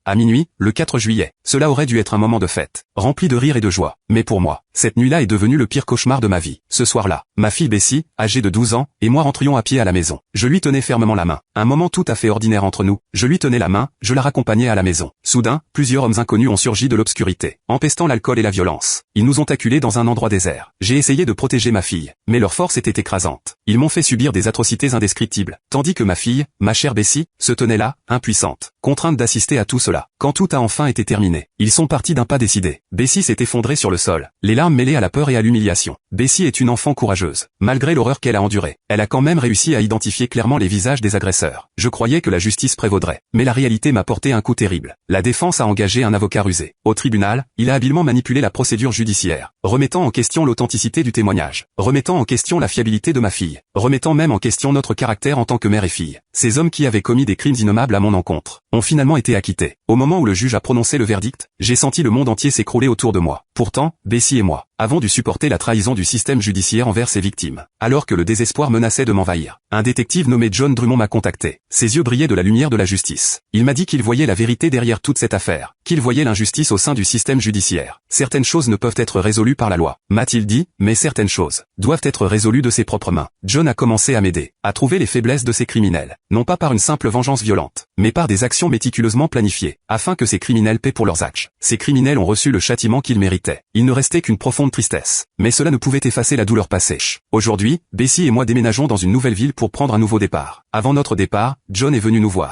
À minuit, le 4 juillet. Cela aurait dû être un moment de fête, rempli de rire et de joie. Mais pour moi, cette nuit-là est devenue le pire cauchemar de ma vie. Ce soir-là, ma fille Bessie, âgée de 12 ans, et moi rentrions à pied à la maison. Je lui tenais fermement la main. Un moment tout à fait ordinaire entre nous. Je lui tenais la main, je la raccompagnais à la maison. Soudain, plusieurs hommes inconnus ont surgi de l'obscurité, empestant l'alcool et la violence. Ils nous ont acculés dans un endroit désert. J'ai essayé de protéger ma fille, mais leur force était écrasante. Ils m'ont fait subir des atrocités indescriptibles, tandis que ma fille, ma chère Bessie, se tenait là, impuissante, contrainte d'assister à tout cela. Quand tout a enfin été terminé, ils sont partis d'un pas décidé. Bessie s'est effondrée sur le sol, les larmes mêlées à la peur et à l'humiliation. Bessie est une enfant courageuse. Malgré l'horreur qu'elle a endurée, elle a quand même réussi à identifier clairement les visages des agresseurs. Je croyais que la justice prévaudrait, mais la réalité m'a porté un coup terrible. La défense a engagé un avocat rusé. Au tribunal, il a habilement manipulé la procédure judiciaire, remettant en question l'authenticité du témoignage, remettant en question la fiabilité de ma fille, remettant même en question notre caractère en tant que mère et fille. Ces hommes qui avaient commis des crimes innommables à mon encontre ont finalement été acquittés. Au moment où le juge a prononcé le verdict, j'ai senti le monde entier s'écrouler autour de moi. Pourtant, Bessie et moi avons dû supporter la trahison du système judiciaire envers ses victimes. Alors que le désespoir menaçait de m'envahir, un détective nommé John Drummond m'a contacté. Ses yeux brillaient de la lumière de la justice. Il m'a dit qu'il voyait la vérité derrière toute cette affaire, qu'il voyait l'injustice au sein du système judiciaire. Certaines choses ne peuvent être résolues par la loi, m'a-t-il dit, mais certaines choses doivent être résolues de ses propres mains. John a commencé à m'aider, à trouver les faiblesses de ces criminels, non pas par une simple vengeance violente, mais par des actions méticuleusement planifiées, afin que ces criminels paient pour leurs actes. Ces criminels ont reçu le châtiment qu'ils méritaient. Il ne restait qu'une profonde tristesse, mais cela ne pouvait effacer la douleur passée. Aujourd'hui, Bessie et moi déménageons dans une nouvelle ville pour prendre un nouveau départ. Avant notre départ, John est venu nous voir.